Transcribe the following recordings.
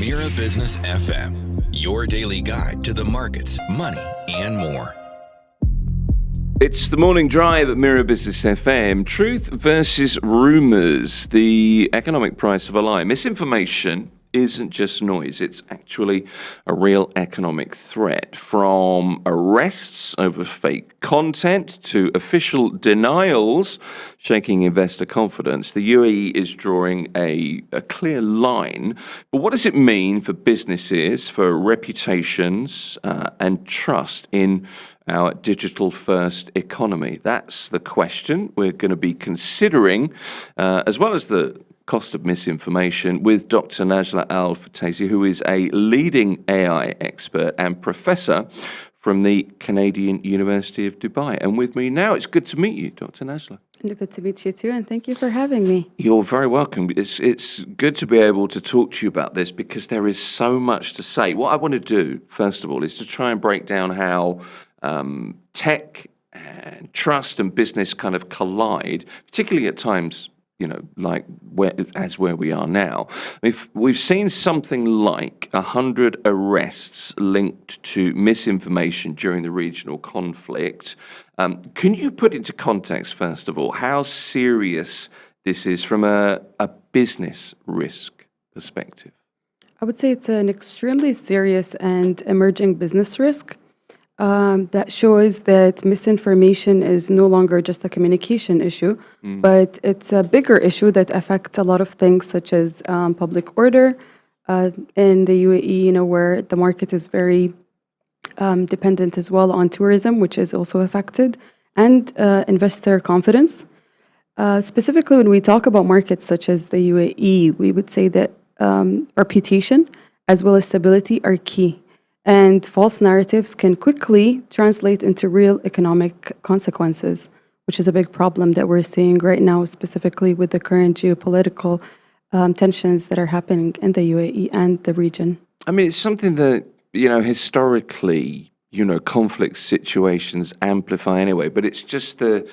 Mira Business FM, your daily guide to the markets, money, and more. It's the morning drive at Mira Business FM. Truth versus rumours, the economic price of a lie. Misinformation isn't just noise, it's actually a real economic threat. From arrests over fake content to official denials shaking investor confidence, the UAE is drawing a clear line. But what does it mean for businesses, for reputations, and trust in our digital-first economy? That's the question we're going to be considering, as well as the cost of misinformation, with Dr. Najla Al-Fataisi, who is a leading AI expert and professor from the Canadian University of Dubai. And with me now, it's good to meet you, Dr. Najla. Good to meet you too, and thank you for having me. You're very welcome. It's good to be able to talk to you about this because there is so much to say. What I want to do, first of all, is to try and break down how tech and trust and business kind of collide, particularly at times, like where we are now. We've seen something like 100 arrests linked to misinformation during the regional conflict. Can you put into context, first of all, how serious this is from a business risk perspective? I would say it's an extremely serious and emerging business risk that shows that misinformation is no longer just a communication issue, but it's a bigger issue that affects a lot of things, such as public order in the UAE, where the market is very dependent as well on tourism, which is also affected, and investor confidence. Specifically, when we talk about markets such as the UAE, we would say that reputation as well as stability are key. And false narratives can quickly translate into real economic consequences, which is a big problem that we're seeing right now, specifically with the current geopolitical tensions that are happening in the UAE and the region. I mean, it's something that, historically, conflict situations amplify anyway, but it's just the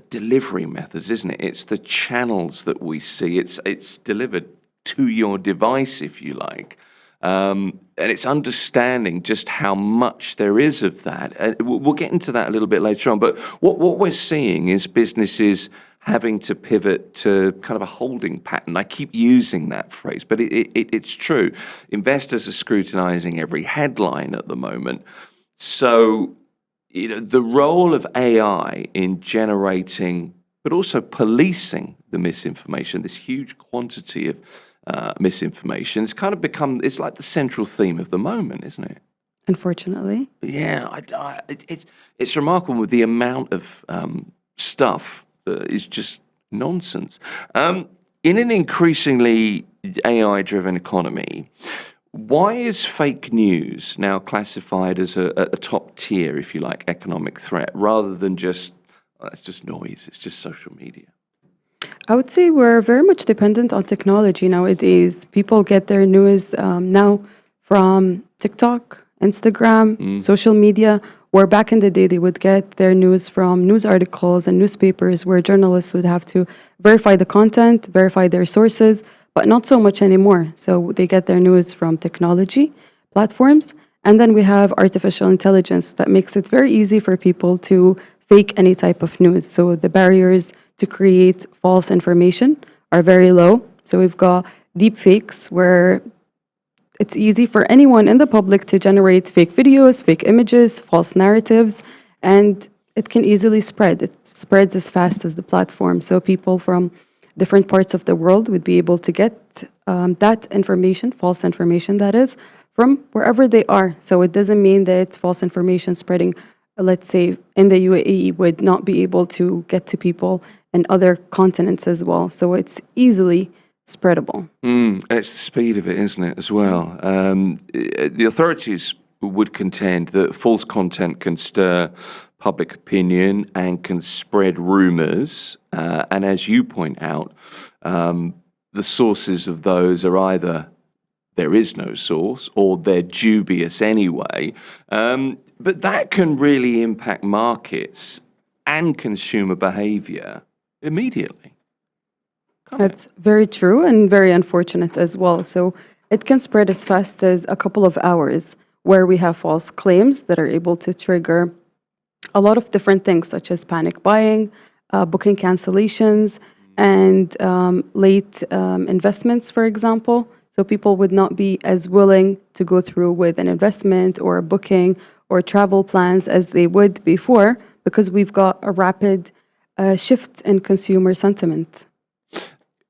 delivery methods, isn't it? It's the channels that we see. It's delivered to your device, if you like. And it's understanding just how much there is of that. We'll get into that a little bit later on. But what we're seeing is businesses having to pivot to kind of a holding pattern. I keep using that phrase, but it's true. Investors are scrutinizing every headline at the moment. So, the role of AI in generating, but also policing the misinformation, this huge quantity of misinformation, it's kind of it's like the central theme of the moment, isn't it? Unfortunately. Yeah, it's remarkable with the amount of stuff that is just nonsense. In an increasingly AI-driven economy, why is fake news now classified as a top tier, if you like, economic threat, rather than it's just noise, it's just social media? I would say we're very much dependent on technology nowadays. People get their news now from TikTok, Instagram, social media, where back in the day they would get their news from news articles and newspapers where journalists would have to verify the content, verify their sources, but not so much anymore. So they get their news from technology platforms. And then we have artificial intelligence that makes it very easy for people to fake any type of news. So the barriers to create false information are very low. So we've got deep fakes where it's easy for anyone in the public to generate fake videos, fake images, false narratives, and it can easily spread. It spreads as fast as the platform. So people from different parts of the world would be able to get that information, false information that is, from wherever they are. So it doesn't mean that false information spreading, let's say, in the UAE would not be able to get to people in other continents as well. So it's easily spreadable. And it's the speed of it, isn't it, as well? The authorities would contend that false content can stir public opinion and can spread rumours. And as you point out, the sources of those are either there is no source or they're dubious anyway. But that can really impact markets and consumer behaviour immediately. That's very true and very unfortunate as well. So it can spread as fast as a couple of hours, where we have false claims that are able to trigger a lot of different things, such as panic buying, booking cancellations, and late investments, for example. So people would not be as willing to go through with an investment or a booking or travel plans as they would before, because we've got a rapid shift in consumer sentiment.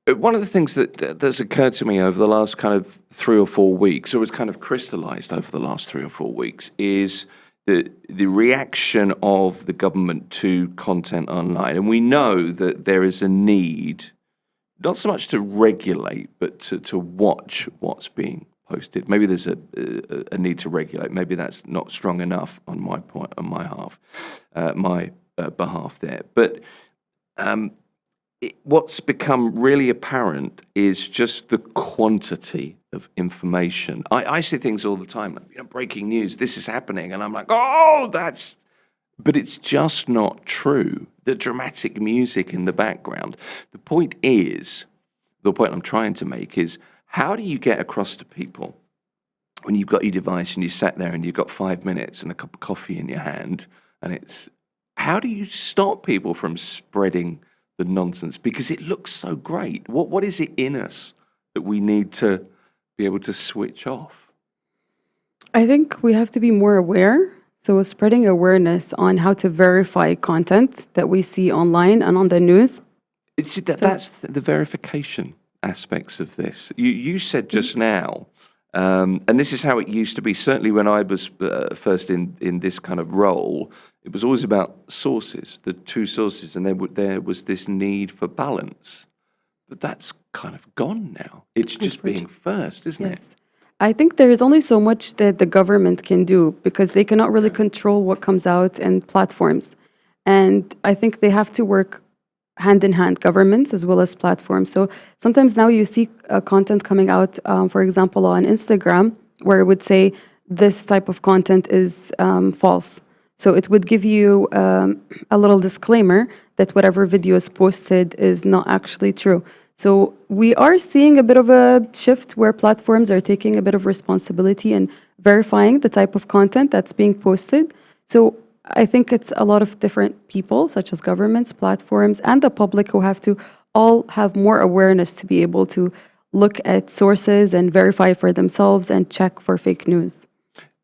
One of the things that's occurred to me over the last kind of 3 or 4 weeks, or was kind of crystallized over the last 3 or 4 weeks, is the reaction of the government to content online. And we know that there is a need, not so much to regulate, but to watch what's being posted. Maybe there's a need to regulate. Maybe that's not strong enough on my point, on my behalf there. But what's become really apparent is just the quantity of information. I see things all the time, like, breaking news, this is happening, and I'm like, oh, but it's just not true. The dramatic music in the background. The point I'm trying to make is, how do you get across to people when you've got your device and you sat there and you've got 5 minutes and a cup of coffee in your hand, and how do you stop people from spreading the nonsense, because it looks so great? What is it in us that we need to be able to switch off? I think we have to be more aware. So spreading awareness on how to verify content that we see online and on the news. That's the verification aspects of this. You said just now, and this is how it used to be, certainly when I was first in this kind of role, it was always about sources, the two sources, and there was this need for balance. But that's kind of gone now. It's just being first, isn't it? I think there is only so much that the government can do, because they cannot really control what comes out in platforms. And I think they have to work hand in hand, governments as well as platforms. So sometimes now you see content coming out, for example, on Instagram, where it would say this type of content is false. So it would give you a little disclaimer that whatever video is posted is not actually true. So we are seeing a bit of a shift where platforms are taking a bit of responsibility and verifying the type of content that's being posted. So I think it's a lot of different people, such as governments, platforms, and the public, who have to all have more awareness to be able to look at sources and verify for themselves and check for fake news.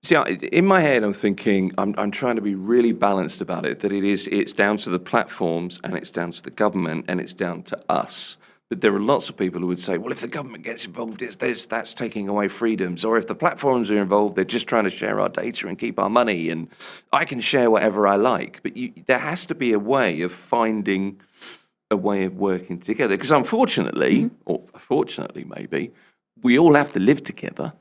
See, in my head, I'm thinking, I'm trying to be really balanced about it, that it's down to the platforms, and it's down to the government, and it's down to us. But there are lots of people who would say, well, if the government gets involved, that's taking away freedoms. Or if the platforms are involved, they're just trying to share our data and keep our money, and I can share whatever I like. But there has to be a way of finding a way of working together. Because unfortunately, or fortunately maybe, we all have to live together.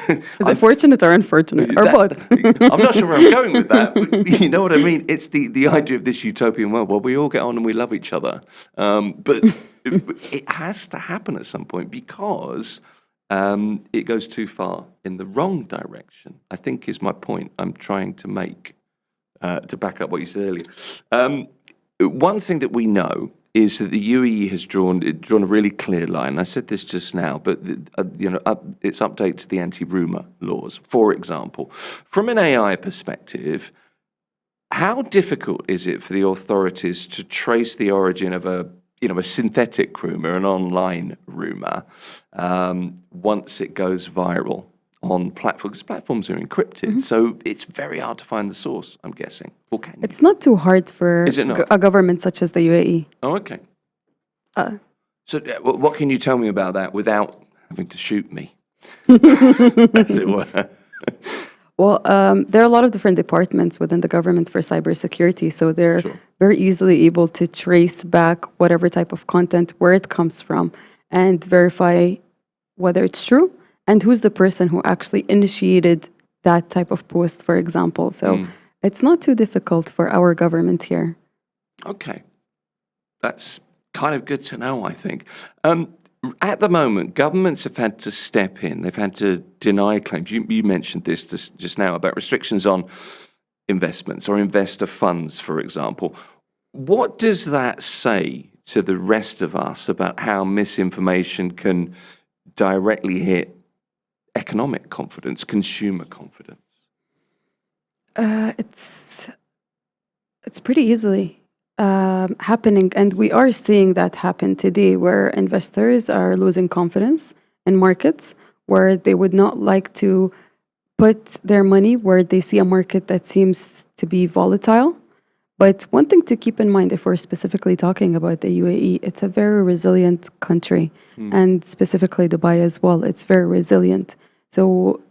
Is it fortunate or unfortunate, or both? I'm not sure where I'm going with that, but you know what I mean? It's the idea of this utopian world where we all get on and we love each other. But it has to happen at some point, because it goes too far in the wrong direction, I think, is my point I'm trying to make, to back up what you said earlier. One thing that we know is that the UAE has drawn a really clear line. I said this just now, but its update to the anti-rumour laws, for example. From an AI perspective, how difficult is it for the authorities to trace the origin of a synthetic rumour, an online rumour, once it goes viral on platforms? Because platforms are encrypted, so it's very hard to find the source, I'm guessing. Or can you? It's not too hard for a government such as the UAE. Oh, okay. So what can you tell me about that without having to shoot me, as it were? Well, there are a lot of different departments within the government for cybersecurity, so they're very easily able to trace back whatever type of content, where it comes from, and verify whether it's true and who's the person who actually initiated that type of post, for example. So it's not too difficult for our government here. Okay. That's kind of good to know, I think. At the moment, governments have had to step in. They've had to deny claims. You mentioned this just now about restrictions on investments or investor funds, for example. What does that say to the rest of us about how misinformation can directly hit economic confidence, consumer confidence? It's pretty easily happening, and we are seeing that happen today, where investors are losing confidence in markets, where they would not like to put their money where they see a market that seems to be volatile. But one thing to keep in mind, if we're specifically talking about the UAE, it's a very resilient country, and specifically Dubai as well. It's very resilient. So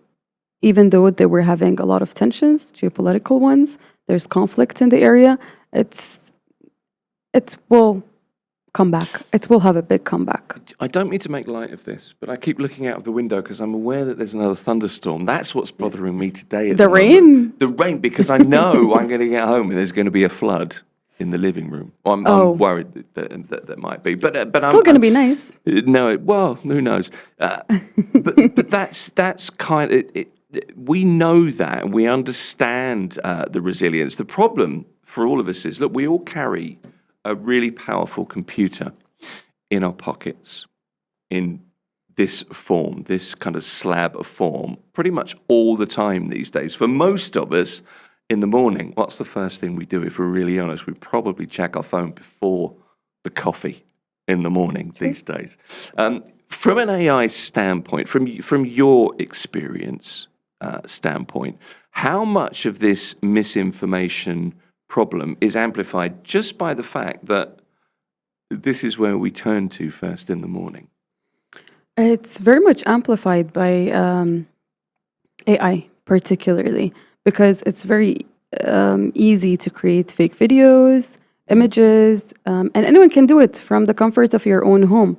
even though they were having a lot of tensions, geopolitical ones, there's conflict in the area, it will come back. It will have a big comeback. I don't mean to make light of this, but I keep looking out of the window because I'm aware that there's another thunderstorm. That's what's bothering me today. The rain? The rain, because I know I'm going to get home and there's going to be a flood in the living room. I'm worried that there might be, but Still going to be nice. No, well, who knows? But that's kind of it. We know that, we understand the resilience. The problem for all of us is, look, we all carry a really powerful computer in our pockets in this form, this kind of slab of form, pretty much all the time these days. For most of us, in the morning, what's the first thing we do? If we're really honest, we probably check our phone before the coffee in the morning these days. From an AI standpoint, from your experience standpoint, how much of this misinformation problem is amplified just by the fact that this is where we turn to first in the morning? It's very much amplified by AI, particularly, because it's very easy to create fake videos, images, and anyone can do it from the comfort of your own home.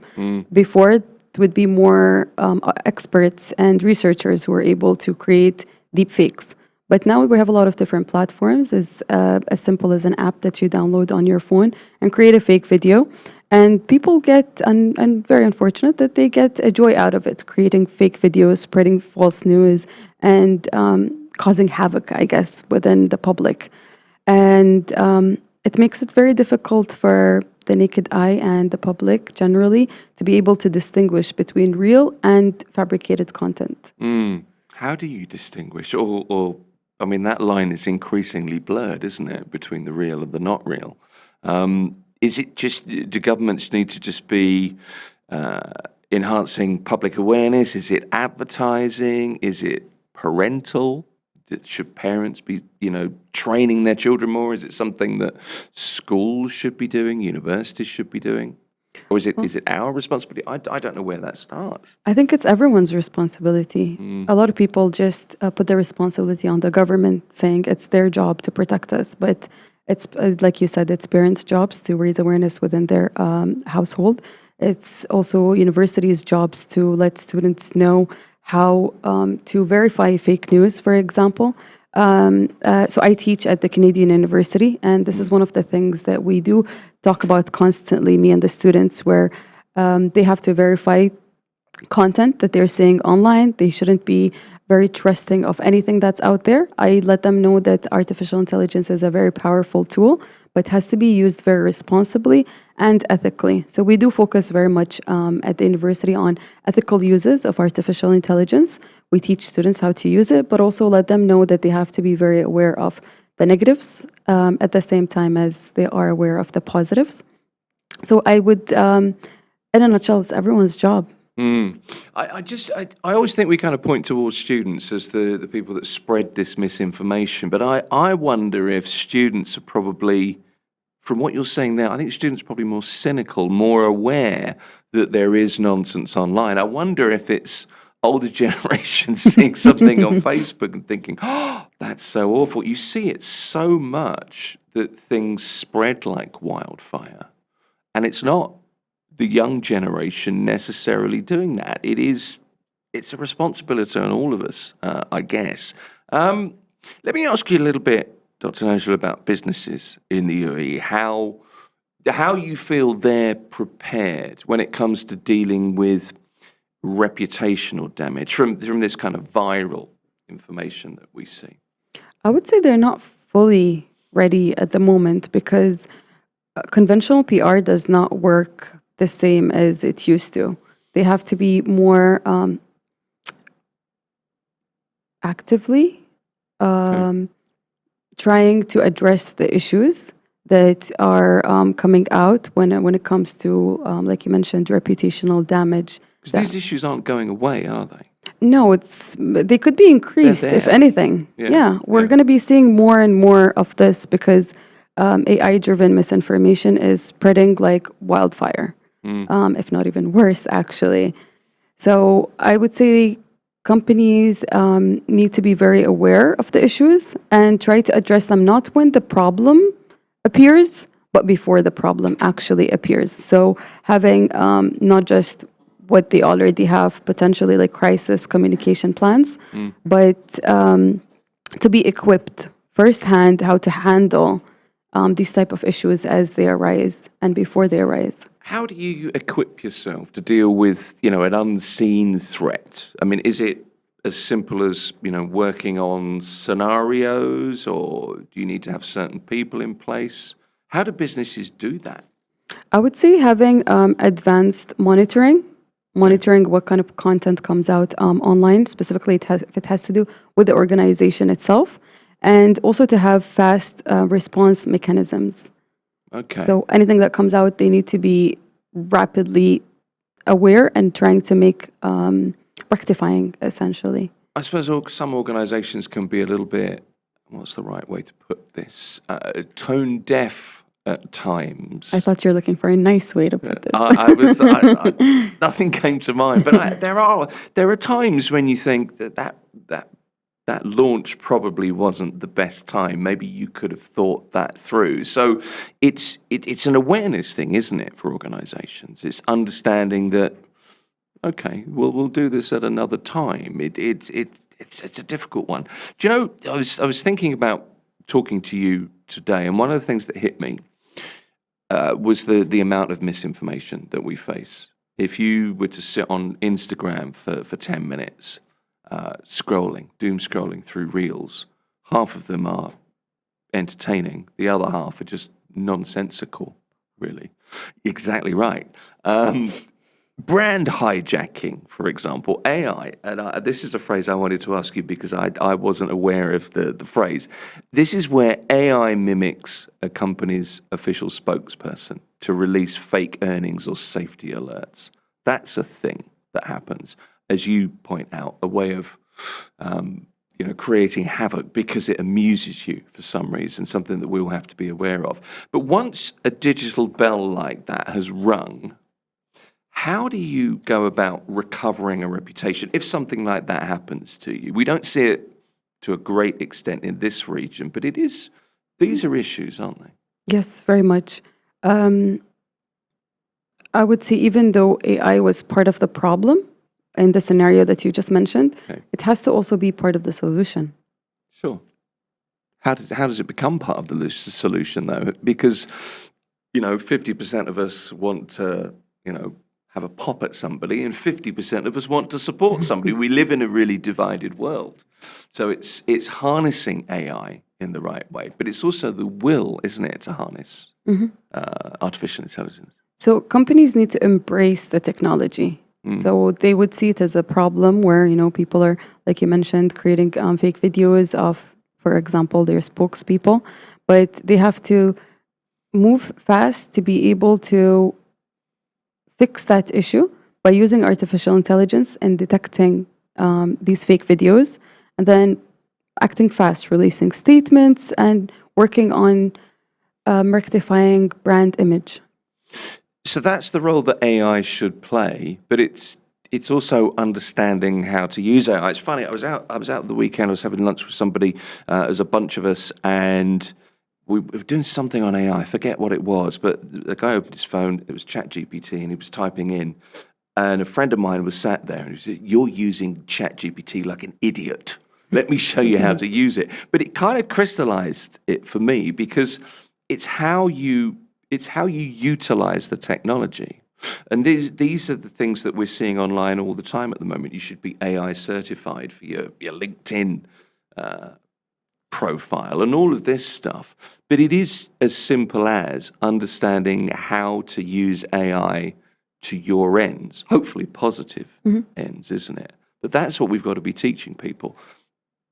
Before, it would be more experts and researchers who are able to create deep fakes. But now we have a lot of different platforms, as simple as an app that you download on your phone and create a fake video. And people get, and very unfortunate that they get a joy out of it, creating fake videos, spreading false news, and causing havoc, I guess, within the public. And it makes it very difficult for the naked eye and the public generally to be able to distinguish between real and fabricated content. How do you distinguish? Or I mean, that line is increasingly blurred, isn't it, between the real and the not real? Is it just, do governments need to just be enhancing public awareness? Is it advertising? Is it parental? Should parents be, training their children more? Is it something that schools should be doing, universities should be doing? Or is it our responsibility? I don't know where that starts. I think it's everyone's responsibility. A lot of people just put the responsibility on the government, saying it's their job to protect us. But it's, like you said, it's parents' jobs to raise awareness within their household. It's also universities' jobs to let students know how to verify fake news, for example. So I teach at the Canadian University, and this is one of the things that we do talk about constantly, me and the students, where they have to verify content that they're seeing online. They shouldn't be very trusting of anything that's out there. I let them know that artificial intelligence is a very powerful tool, but has to be used very responsibly and ethically. So we do focus very much at the university on ethical uses of artificial intelligence. We teach students how to use it, but also let them know that they have to be very aware of the negatives at the same time as they are aware of the positives. So I would, in a nutshell, it's everyone's job. I always think we kind of point towards students as the people that spread this misinformation, but I wonder if students are probably, from what you're saying there, I think students are probably more cynical, more aware that there is nonsense online. I wonder if it's older generations seeing something on Facebook and thinking, oh, that's so awful. You see it so much that things spread like wildfire, and it's not the young generation necessarily doing that. It's a responsibility on all of us, I guess. Let me ask you a little bit, Dr. Najla, about businesses in the UAE, how you feel they're prepared when it comes to dealing with reputational damage from this kind of viral information that we see. I would say they're not fully ready at the moment, because conventional PR does not work the same as it used to. they have to be more actively trying to address the issues that are coming out when it comes to, like you mentioned, reputational damage. Because these issues aren't going away, are they? No, they could be increased, if there. anything. Yeah, We're yeah. going to be seeing more and more of this because AI-driven misinformation is spreading like wildfire, if not even worse, actually. So I would say companies need to be very aware of the issues and try to address them not when the problem appears, but before the problem actually appears. So having not just what they already have, potentially like crisis communication plans, but to be equipped firsthand how to handle these type of issues as they arise and before they arise. How do you equip yourself to deal with, an unseen threat? I mean, is it as simple as, working on scenarios, or do you need to have certain people in place? How do businesses do that? I would say having advanced monitoring what kind of content comes out online, specifically if it has to do with the organization itself, and also to have fast response mechanisms. Okay. So anything that comes out, they need to be rapidly aware and trying to make rectifying, essentially. I suppose some organizations can be a little bit, what's the right way to put this, tone deaf at times. I thought you were looking for a nice way to put this. Nothing came to mind, but there are times when you think that launch probably wasn't the best time. Maybe you could have thought that through. So it's an awareness thing, isn't it, for organizations? It's understanding that, okay, we'll do this at another time. It's a difficult one. Do you know, I was thinking about talking to you today, and one of the things that hit me was the amount of misinformation that we face. If you were to sit on Instagram for 10 minutes, doom scrolling through reels, half of them are entertaining, the other half are just nonsensical, really. Exactly right. Brand hijacking, for example, AI, and this is a phrase I wanted to ask you because I wasn't aware of the phrase. This is where AI mimics a company's official spokesperson to release fake earnings or safety alerts. That's a thing that happens. As you point out, a way of creating havoc because it amuses you for some reason, something that we all have to be aware of. But once a digital bell like that has rung, how do you go about recovering a reputation if something like that happens to you? We don't see it to a great extent in this region, but these are issues, aren't they? Yes, very much. I would say even though AI was part of the problem in the scenario that you just mentioned, it has to also be part of the solution. Sure. How does it become part of the solution, though? Because, 50% of us want to, have a pop at somebody, and 50% of us want to support somebody. We live in a really divided world. So it's harnessing AI in the right way, but it's also the will, isn't it, to harness artificial intelligence? So companies need to embrace the technology. So they would see it as a problem where, people are, like you mentioned, creating fake videos of, for example, their spokespeople, but they have to move fast to be able to fix that issue by using artificial intelligence and detecting these fake videos, and then acting fast, releasing statements and working on rectifying brand image. So that's the role that AI should play, but it's also understanding how to use AI. It's funny. I was out the weekend. I was having lunch with somebody. There's a bunch of us, and we were doing something on AI. I forget what it was, but the guy opened his phone. It was ChatGPT, and he was typing in. And a friend of mine was sat there, and he said, "You're using ChatGPT like an idiot. Let me show you how to use it." But it kind of crystallized it for me because it's how you utilize the technology. And these are the things that we're seeing online all the time at the moment. You should be AI certified for your LinkedIn profile and all of this stuff. But it is as simple as understanding how to use AI to your ends, hopefully positive ends, isn't it? But that's what we've got to be teaching people,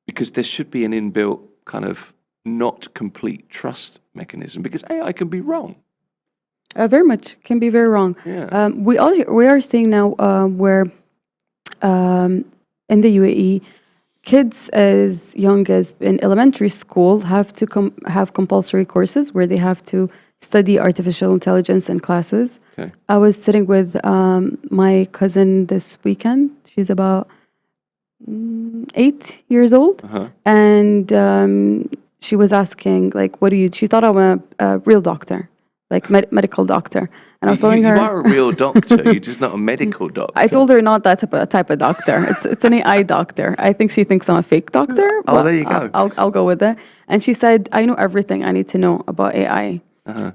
because there should be an inbuilt kind of not complete trust mechanism, because AI can be wrong. Very much can be very wrong. Yeah. We are seeing now where in the UAE, kids as young as in elementary school have to have compulsory courses where they have to study artificial intelligence in classes. Okay. I was sitting with my cousin this weekend. She's about 8 years old, and she was asking, like, what do you? She thought I'm a real doctor, like medical doctor, and I was telling her, you are a real doctor. You're just not a medical doctor. I told her not that type of doctor. It's an AI doctor. I think she thinks I'm a fake doctor. Oh, there you go. I'll go with that. And she said, I know everything I need to know about AI.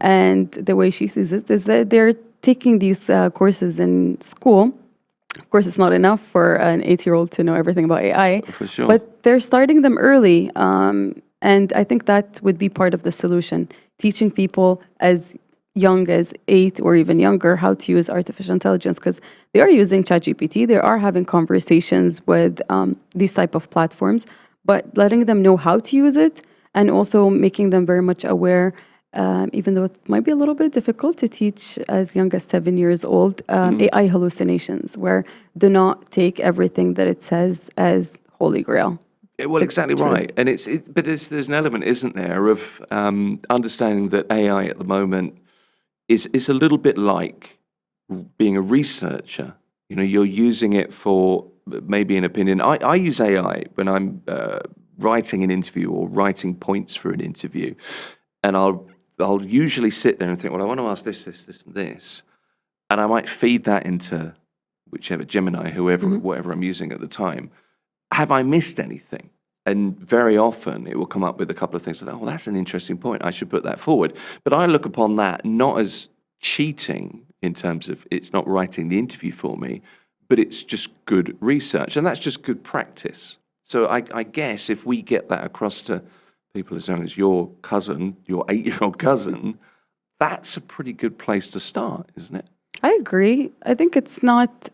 And the way she sees it is that they're taking these courses in school. Of course, it's not enough for an 8-year-old to know everything about AI. For sure. But they're starting them early. And I think that would be part of the solution, teaching people as young as 8 or even younger how to use artificial intelligence, because they are using ChatGPT. They are having conversations with these type of platforms, but letting them know how to use it and also making them very much aware, even though it might be a little bit difficult to teach as young as 7 years old, AI hallucinations, where do not take everything that it says as holy grail. Well, exactly right. And but there's an element, isn't there, of understanding that AI at the moment is a little bit like being a researcher. You know, you're using it for maybe an opinion. I use AI when I'm writing an interview or writing points for an interview, and I'll usually sit there and think, well, I want to ask this, and this, and I might feed that into whichever Gemini, whatever I'm using at the time. Have I missed anything? And very often it will come up with a couple of things like, oh, that's an interesting point. I should put that forward. But I look upon that not as cheating in terms of it's not writing the interview for me, but it's just good research. And that's just good practice. So I guess if we get that across to people as young as your cousin, your 8-year-old cousin, that's a pretty good place to start, isn't it? I agree. I think it's not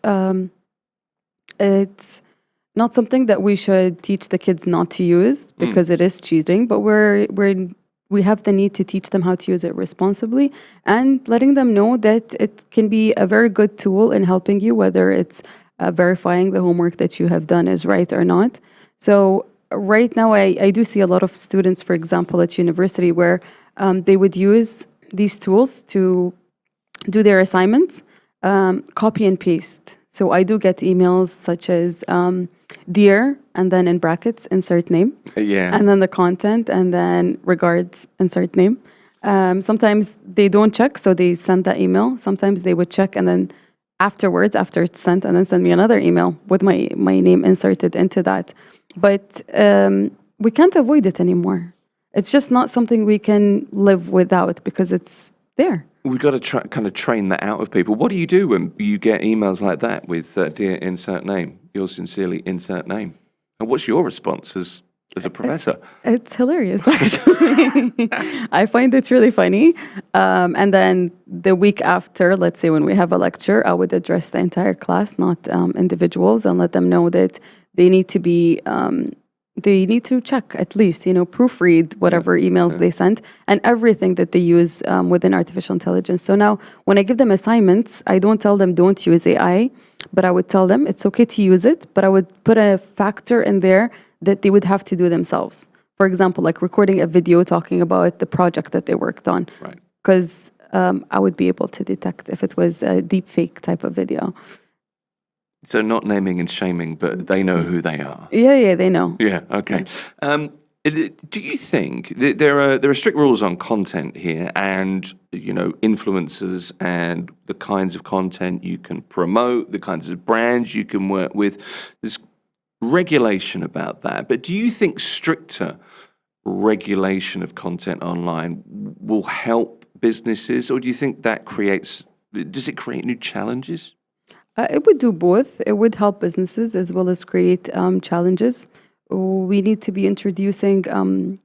something that we should teach the kids not to use, because it is cheating, but we have the need to teach them how to use it responsibly and letting them know that it can be a very good tool in helping you, whether it's verifying the homework that you have done is right or not. So right now, I do see a lot of students, for example, at university, where they would use these tools to do their assignments, copy and paste. So I do get emails such as, dear, and then in brackets, insert name. Yeah. And then the content, and then regards, insert name. Sometimes they don't check, so they send that email. Sometimes they would check, and then afterwards, after it's sent, and then send me another email with my name inserted into that. But we can't avoid it anymore. It's just not something we can live without, because it's there. We've got to kind of train that out of people. What do you do when you get emails like that with dear insert name, yours sincerely insert name? And what's your response as a professor? It's hilarious, actually. I find it really funny. And then the week after, let's say when we have a lecture, I would address the entire class, not individuals, and let them know that they need to be they need to check, at least, proofread whatever emails they send and everything that they use within artificial intelligence. So now when I give them assignments, I don't tell them don't use AI, but I would tell them it's okay to use it, but I would put a factor in there that they would have to do themselves. For example, like recording a video talking about the project that they worked on. Right. Because I would be able to detect if it was a deep fake type of video. So not naming and shaming, but they know who they are. Yeah, they know. Yeah, okay. Do you think that there are strict rules on content here, and influencers and the kinds of content you can promote, the kinds of brands you can work with? There's regulation about that, but do you think stricter regulation of content online will help businesses, or do you think does it create new challenges? It would do both. It would help businesses as well as create challenges. We need to be introducing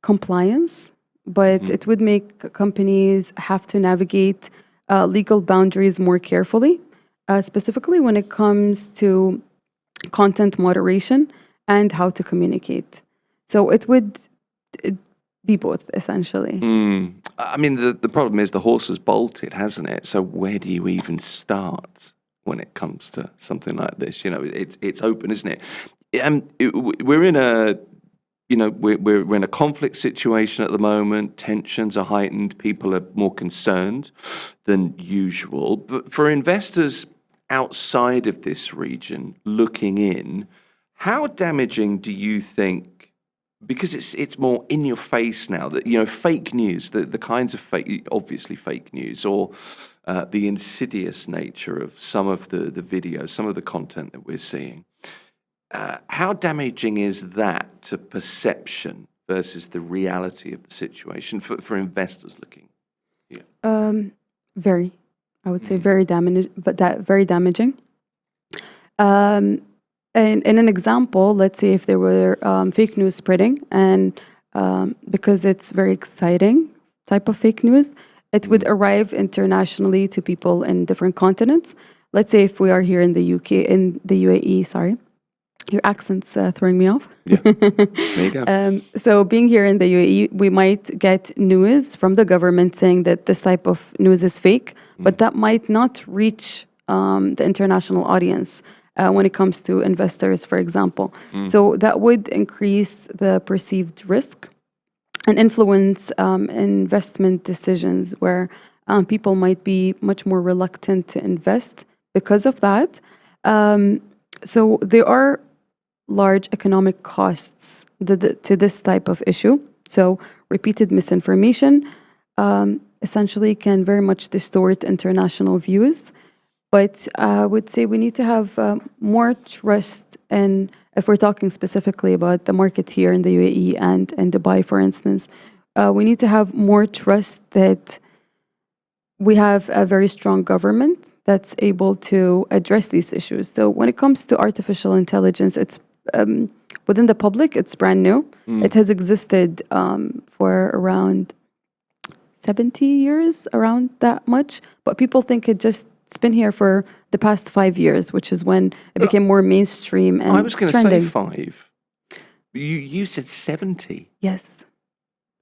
compliance, but it would make companies have to navigate legal boundaries more carefully, specifically when it comes to content moderation and how to communicate. So it would be both, essentially. I mean, the problem is the horse has bolted, hasn't it? So where do you even start when it comes to something like this? You know, it's open, isn't it? We're in a, you know, we're in a conflict situation at the moment. Tensions are heightened. People are more concerned than usual. But for investors outside of this region looking in, how damaging do you think, because it's more in your face now, that, you know, fake news, the kinds of obviously fake news, or the insidious nature of some of the videos, some of the content that we're seeing, how damaging is that to perception versus the reality of the situation for investors looking? Yeah. Very, I would say very damaging, but very damaging. And in an example, let's say if there were fake news spreading, and because it's very exciting type of fake news, it would arrive internationally to people in different continents. Let's say if we are here in the UK, in the UAE, sorry. Your accent's throwing me off. Yeah. There you go. So being here in the UAE, we might get news from the government saying that this type of news is fake, but that might not reach the international audience when it comes to investors, for example. So that would increase the perceived risk and influence investment decisions where people might be much more reluctant to invest because of that. So there are large economic costs to this type of issue. So repeated misinformation essentially can very much distort international views. But I would say we need to have more trust in, if we're talking specifically about the market here in the UAE and in Dubai, for instance, we need to have more trust that we have a very strong government that's able to address these issues. So when it comes to artificial intelligence, it's within the public, it's brand new. It has existed for around 70 years, around that much. But people think it's been here for the past 5 years, which is when it became more mainstream and I was going to trending. say 5. You said 70. Yes.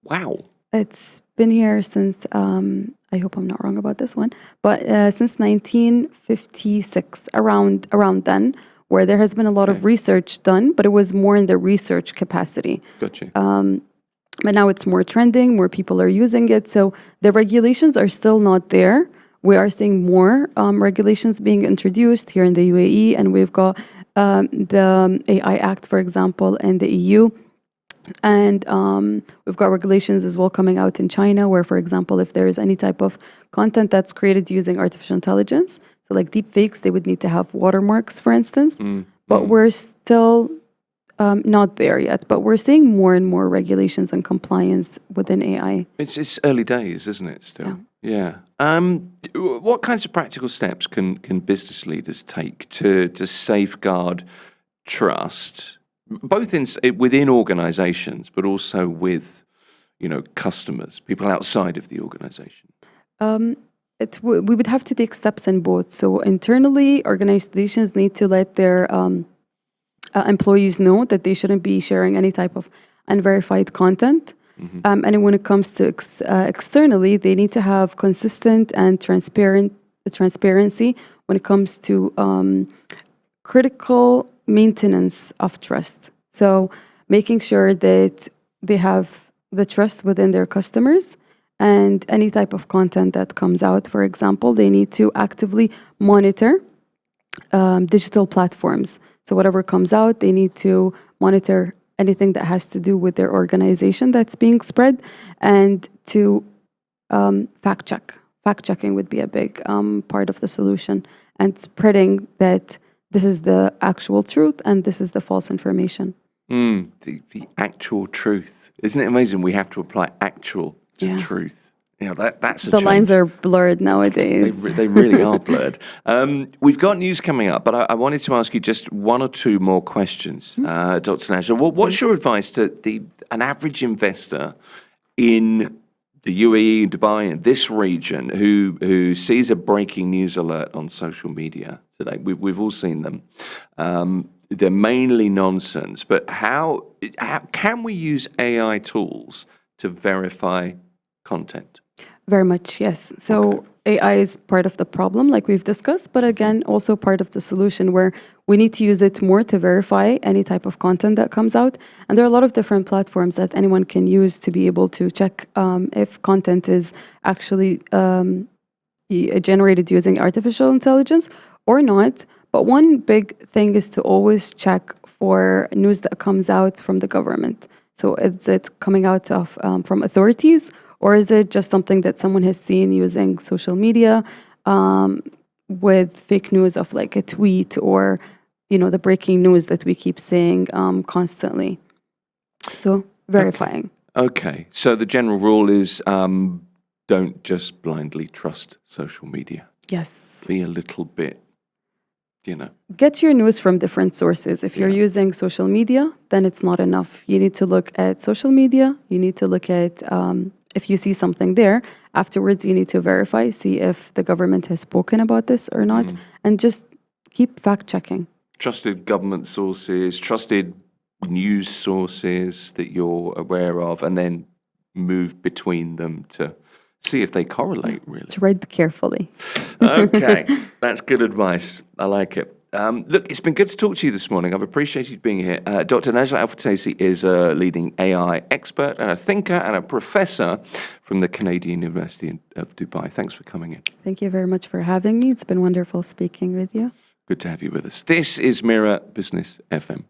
Wow. It's been here since, I hope I'm not wrong about this one, but since 1956, around then, where there has been a lot of research done, but it was more in the research capacity. Gotcha. But now it's more trending, more people are using it. So the regulations are still not there. We are seeing more regulations being introduced here in the UAE, and we've got the AI Act, for example, in the EU. And we've got regulations as well coming out in China, where, for example, if there is any type of content that's created using artificial intelligence, so like deep fakes, they would need to have watermarks, for instance. But we're still not there yet. But we're seeing more and more regulations and compliance within AI. It's early days, isn't it, still? Yeah. What kinds of practical steps can business leaders take to safeguard trust, both within organizations, but also with, you know, customers, people outside of the organization? We would have to take steps in both. So internally, organizations need to let their employees know that they shouldn't be sharing any type of unverified content. And when it comes to externally, they need to have consistent and transparency when it comes to critical maintenance of trust. So making sure that they have the trust within their customers, and any type of content that comes out, for example, they need to actively monitor digital platforms. So whatever comes out, they need to monitor anything that has to do with their organization that's being spread, and to fact check. Fact checking would be a big part of the solution, and spreading that this is the actual truth and this is the false information. The actual truth. Isn't it amazing we have to apply actual to truth? You know, that's a The change. lines are blurred nowadays. They really are blurred. We've got news coming up, but I wanted to ask you just one or two more questions, Dr. Najla. What's your advice to an average investor in the UAE, Dubai, and this region who sees a breaking news alert on social media today. We've all seen them. They're mainly nonsense, but how can we use AI tools to verify content? Very much, yes. So AI is part of the problem, like we've discussed, but again, also part of the solution where we need to use it more to verify any type of content that comes out. And there are a lot of different platforms that anyone can use to be able to check if content is actually generated using artificial intelligence or not. But one big thing is to always check for news that comes out from the government. So is it coming out of from authorities, or is it just something that someone has seen using social media with fake news of like a tweet or, the breaking news that we keep saying constantly? So verifying. Okay. So the general rule is don't just blindly trust social media. Yes. Be a little bit, Get your news from different sources. If you're using social media, then it's not enough. You need to look at social media. You need to look at if you see something there. Afterwards, you need to verify, see if the government has spoken about this or not, and just keep fact checking. Trusted government sources, trusted news sources that you're aware of, and then move between them to see if they correlate, really. Tread carefully. Okay, that's good advice. I like it. Look, it's been good to talk to you this morning. I've appreciated being here. Dr. Najla Al-Fatesi is a leading AI expert and a thinker and a professor from the Canadian University of Dubai. Thanks for coming in. Thank you very much for having me. It's been wonderful speaking with you. Good to have you with us. This is Mirror Business FM.